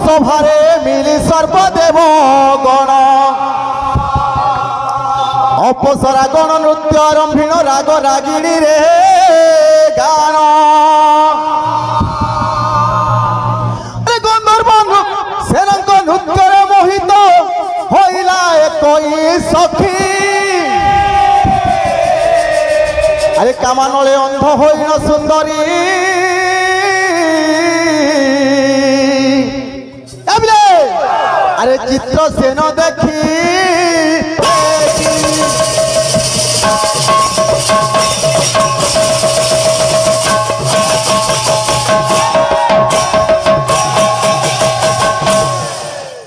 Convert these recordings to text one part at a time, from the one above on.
সভারে মিলি সর্বদেব গণ অপসরা গণ নৃত্য আরম্ভিণ রাগ রাগিণী রে গান গন্ধর্ব সেনঙ্ক নৃত্যরে মোহিত হইলা একই সখী আরে কামানলে অন্ধ হইল সুন্দরী আরে চিত্র সেন দেখি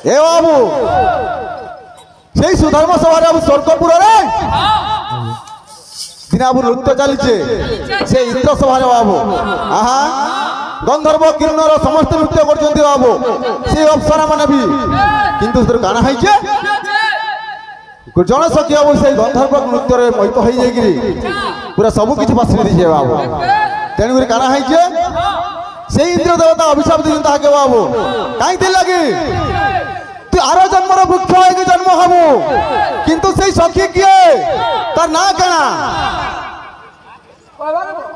এ বাবু সেই সুধর্ম সভার বাবু স্বর্গপুরে দিনে বাবু নৃত্য চালিছে সেই ইন্দ্র সভার বাবু আহা গন্ধর্ব কিরণর সমস্ত নৃত্য করছেন বাবু সেই অপসরা মানে বি কিন্তু তোর গানা হয়েছে জনে সখী বাবু সেই গন্ধর্ব নৃত্যরে মহিত হয়ে যাই পুরা সবু কিছু বাসি দিয়েছে বাবু তেণুকরি গানা হয়েছে সেই ইন্দ্র দেবতা অভিশাপ দিয়েছেন তাকে বাবু কাইতে লাগে তুই আরো জন্মর বৃক্ষ হয়ে জন্ম হবু কিন্তু সেই সখী কিয়ে তার না কেনা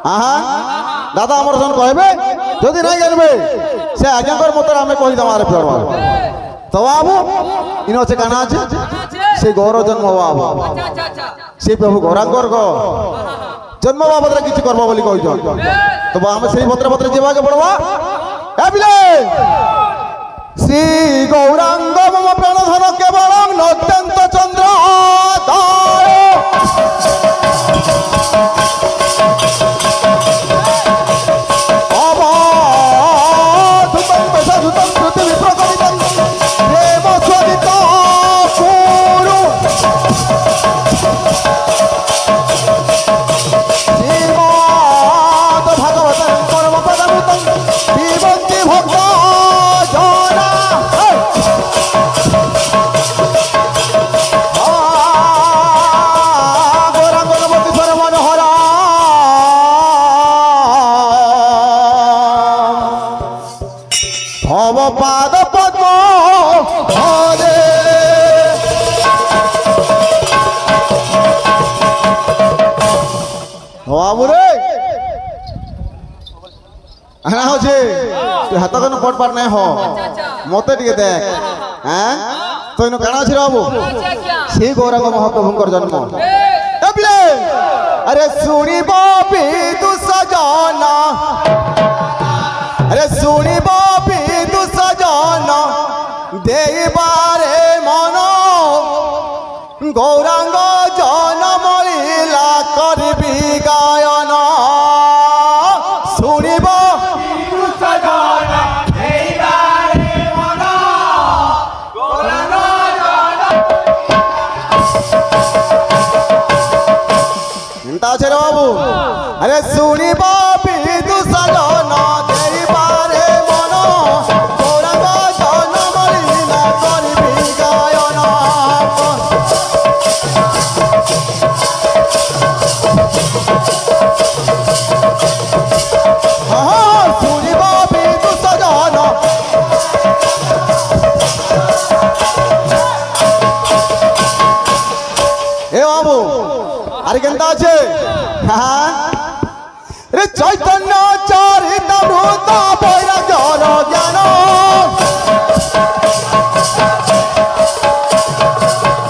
আহা দাদা আমার জন কহবে যদি নাই জানবে সে আজ্ঞাকর মতো আমি কহি দেব আর ফেরবা তো বাবু ইন হচ্ছে কানা আছে সেই গৌর জন্ম বাবু সেই প্রভু গৌরাঙ্গর জন্ম বাবদরে কিছু করবা বলি কইছ তো আমি সেই ভদ্রে ভদ্রে যাবাকে পড়বা এবিলে শ্রী গৌরাঙ্গ মম প্রাণধন কেবল অত্যন্ত চন্দ্র পাদ পদ্ম হরে বাবু রে হ্যাঁ হচ্ছে তুই হাত কেন পট পাট নাই হ মতে টিকে দেখ হ্যাঁ তো কানা আছে বাবু সেই গৌরাঙ্গ মহাপ্রভুঙ্কর জন্ম আরে শুনিব বিদু সজনা আরে শুনিব বিদু সজনা দেবারে মন গৌরাঙ্গ জনম লীলা করবি গায়ন শুনিব বিদু সজনা দেবারে মন গৌরাঙ্গ চিন্তা আছে রে বাবু আরে শুনিব বিদু সজনা দেবারে মন গৌরাঙ্গ জনম লীলা করবি গায়ন শুনিব বিদু সজনা এ বাবু আরে কেনতা আছে হ্যাঁ রে চৈতন্য চরিত মৃত বৈরাগ্যর জ্ঞান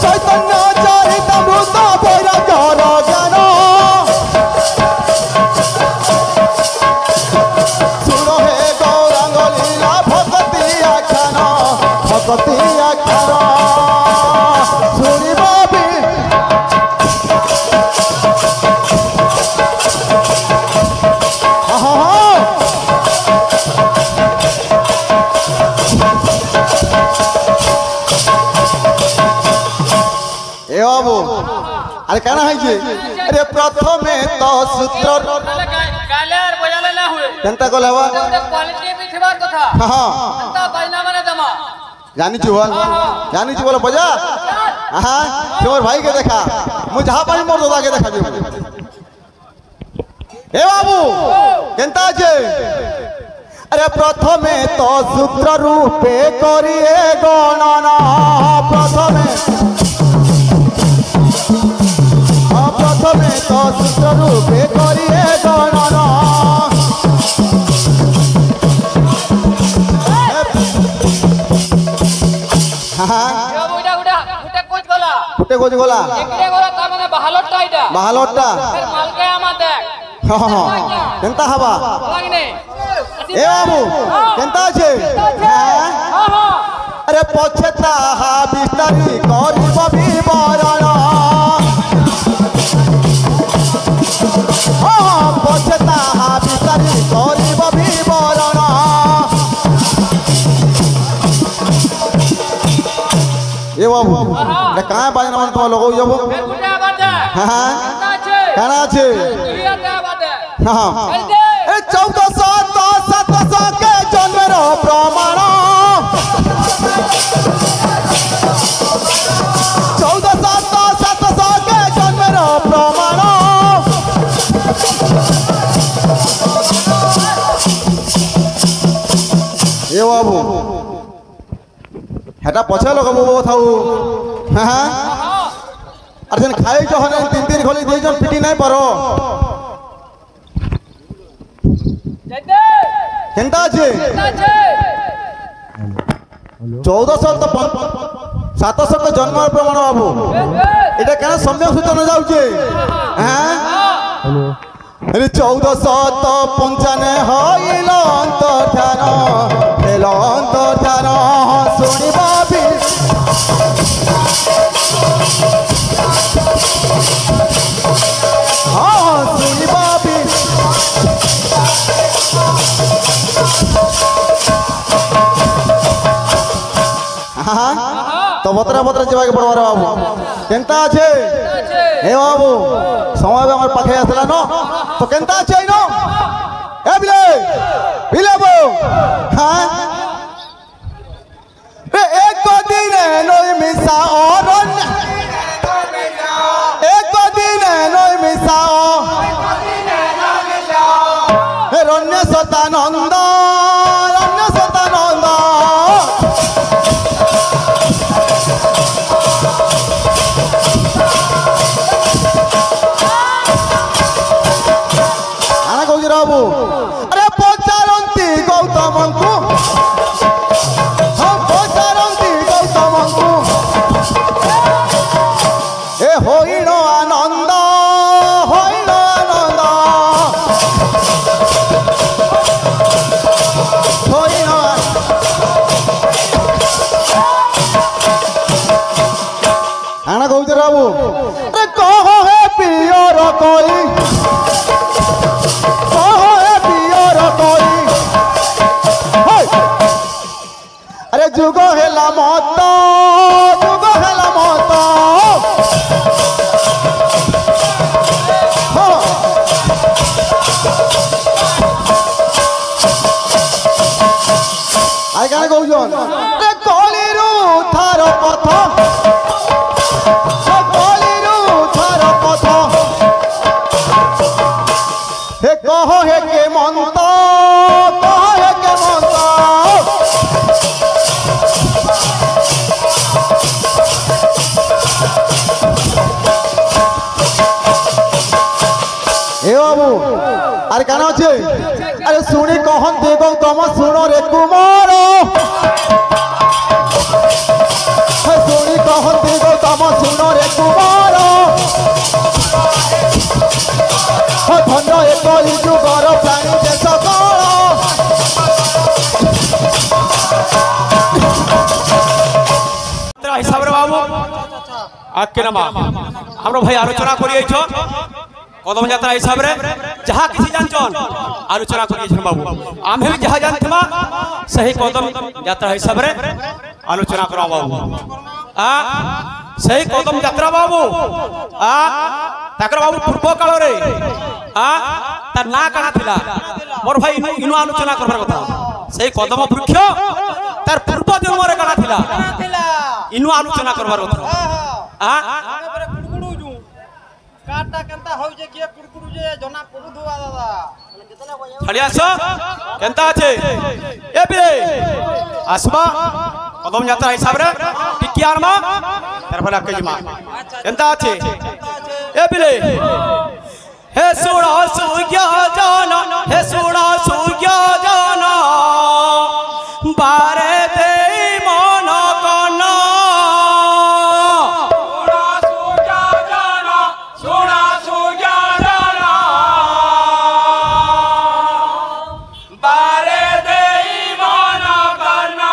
চৈতন্য চরিত মৃত বৈরাগ্যর জ্ঞান শুণ হে গৌরাঙ্গ লীলা ভক্তি আখ্যান শুনিব এ বাবু আরে কেন হয়েছে আরে প্রথমে তো সূত্র কালার বজালে না হুয়ে কেনতা কলে বা ওটা কোয়ালিটি বিথবার কথা হ্যাঁ তা বাইনা মানে দমা জানিছু বল বজা হ্যাঁ তোমার ভাইকে দেখা মু যাহা পাই মোর দাদাকে দেখা দিব এ বাবু কেনতা আছে আরে प्रथमे तो सूत्र रूपे करिए गणना प्रथमे तो सूत्र रूपे करिए गणना গুটে কোচ গলা একরে গলা তা মানে বাহালটটা এটা বাহালটটা ফের মালকে আমা দেখ কেনতা হবা লাগিনে এ বাবু কেনতা আছে আরে পছে তাহা বিস্তারি করিব বিবরণ পছে তাহা বিস্তারি করিব বিবরণ এ বাবু এটা কায় বাজনা মানে তোমার লগো যাব ফের গুটে বাদে হ্যাঁ কেনা আছে কেনা আছে ইয়াতে বাদে হ্যাঁ এই দে এ 1400 কে জন্মের প্রমাণ 1400 কে জন্মের প্রমাণ এ বাবু হেটা পছে লগাবো থাউ হ্যাঁ আর যেন খাইছ হনে 3 খলি দিয়েছন পিটি নাই পারো যাইতে কেনতা আছে কেনা আছে 1400 তো 700 কে জন্মের প্রমাণ বাবু এটা কেন সম্যক সূচনা যাচ্ছে হ্যাঁ আরে 1455 হইল অন্তর্ধান হেল অন্তর্ধান শুনিবাবি শুনিবাবি তো বতরা বতরা যাবাকে পড়বার বাবু কেনতা আছে হে বাবু সময় আমার পাখে আসলা ন তো কেনতা আছে ন এ বিলে বিলে বাবু হ্যাঁ এক দিনে নই মিশা অরণ্য এক দিনে নই মিশা রণ্য সতানন্দ রণ্য সতানন্দ আনা কইছি বাবু আরে পচারন্তি গৌতমଙ୍କୁ পচারন্তি গৌতমଙ୍କୁ এ হইল আনন্দ হইল আনন্দ হইল আনা কইছি বাবু আরে কহ হে পিয়র কই আরে যুগ হেলা মত যুগ হেলা মত আই কেন কৌজন কলিরু থার পথ কলিরু থার পথ হে কহ হে কে মন্ত কহ হে কে মন্ত এ বাবু আর কেন আছে আরে শুনি কহন্তি গৌতম শুণ রে কুমার শুনি কহন্তি গৌতম শুণ রে কুমার ধন্য এক যুগর প্রাণী যে সকল হিসাবে বাবু আজকে নামা আমরা ভাই আলোচনা করিয়েছ কদম যাত্রা হিসাবে যাহা কিছু জানছন আলোচনা করিয়েছেন বাবু আমি বি যাহা জানথিমা সেই কদম যাত্রা হিসাবে আলোচনা করা বাবু সেই কদম যাত্রা বাবু তাকর বাবু পূর্ব কালরে তার না কানা থিলা মোর ভাই ইনু আলোচনা করবার কথা সেই কদম বৃক্ষ তার পূর্ব জন্মরে কানা থিলা ইনু আলোচনা করবার কথা কাটা কেনতা হই যে কি কুড়কুড়ু যে জনা পড়ু দুয়া দাদা ছাড়ি আস কেনতা আছে এ বিরে আসবা কদম যাত্রা হিসাবে টিকি আনমা তারপরে আকে জিমা কেনতা আছে এ বিরে হে সোনা সুগিয়া জানা হে সোনা সুগিয়া জানা বারে দে মন কানা সোনা সুগা জানা বারে দেই মন কানা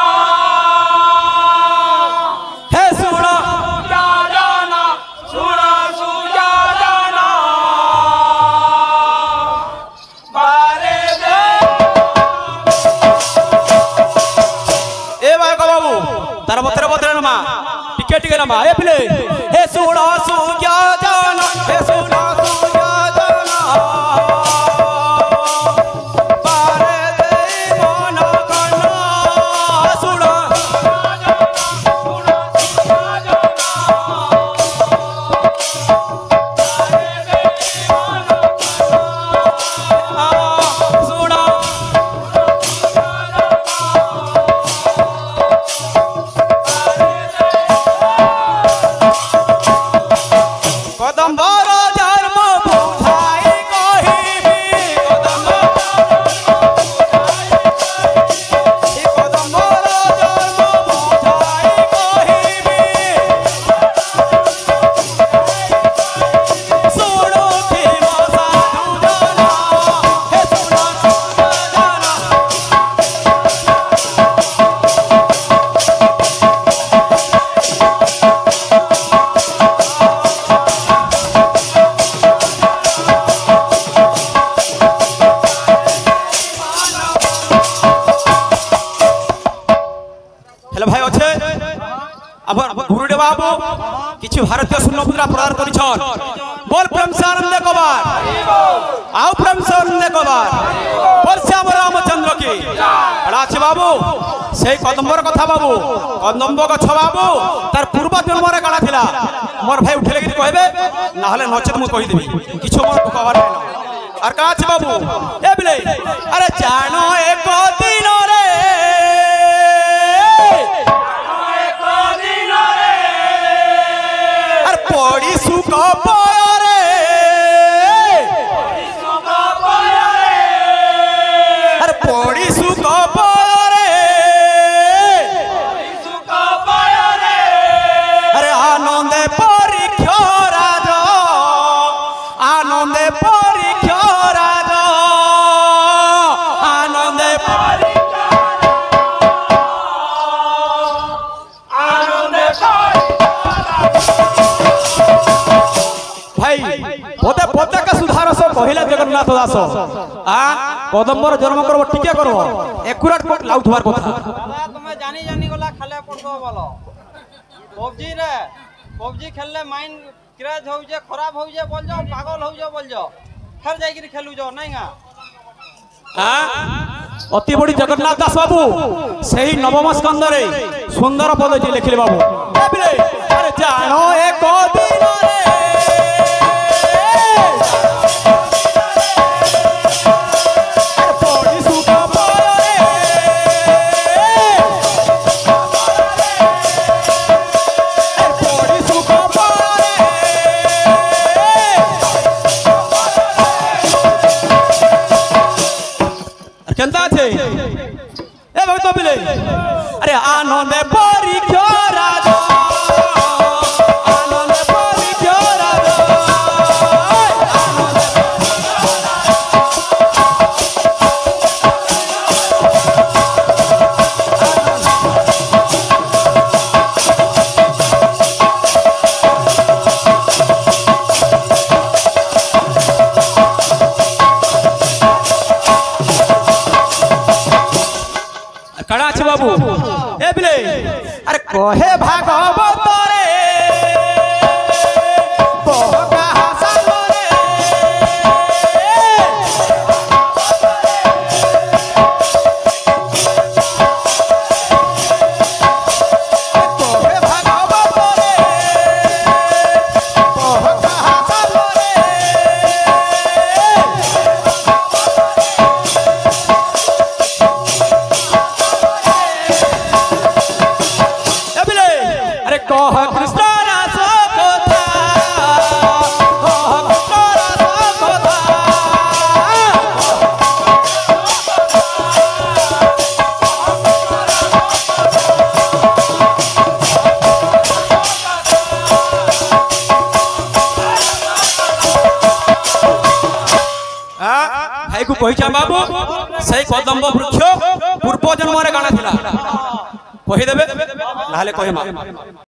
হে সোনা সুগা জানা সোনা সুগা জানা বারে দেই এ ভাই বাবু তার বতরে বতরে নামা টিকে টিকে নামা এ পিলে হে সোনা সুগিয়া জানা হে সোনা সুগিয়া জানা বারে দে মন কানা সোনা সোনা কদম্বর জন্ম বুঝাই কহিবি কদম্বর জন্ম বুঝাই কহিবি শুনো থিব সাধু জানা হে শুনো সাধু জানা হেলে ভাই আছে আবার গুরুদেব বাবু কিছু ভারতীয় শূন্য মুদ্রা প্রদান করেছেন বল প্রেম সে আনন্দে কবার আও প্রেম সে আনন্দে কবার বল শ্যাম রামচন্দ্র কি এরা আছে বাবু সেই কদম্বর কথা বাবু কদম্ব গছ বাবু তার পূর্ব জন্মরে কাড়া ଥିଲା মোর ভাই উঠে লাগি কইবে না হলে নচেত মু কই দেবি কিছু মোর কবার নাই আর কা আছে বাবু এ বিলে আরে জানো এক দিন রে আর পড়ি সুখ পয়রে আর পড়ি সুখ পয়রে আরে আনন্দে পরীক্ষা রাজ আনন্দে পরীক্ষা রাজ আনন্দে ভাই পদে পতাকা সুধারস কহিলা জগন্নাথ দাস কদম্বর জন্ম করব টিকে করব একুরেট লাউথবার কথা তুমি জানি জানি গলা খেলে পড়তো বলো পবজি খেললে মাইন্ড ক্রেজ হউছে খরাব হউছে বল যাও পাগল হউছে বল যাও ফের যাইকি খেলু যাও নাই গা অতি বড়ি জগন্নাথ দাস বাবু সেই নবম স্কন্ধরে সুন্দর পদটি লিখিলে বাবু আরে জানো এক দিন রে পড়ি সুখ পয়রে পড়ি সুখ পয়রে আর কেনতা আছে এ ভক্ত বিলে আরে আনন্দে পরীক্ষা রাজ আনন্দে পরীক্ষা রাজ কাড়া আছে বাবু এ বিলে আরে কহে ভাগবত রে বহকা হাসাল রে কহে ভাগবত রে বহকা হাসাল রে भाई को कहिचा बाबू सही कदम्ब वृक्ष पूर्व जन्म रे गाना थिला कहि देबे नाले कहि मा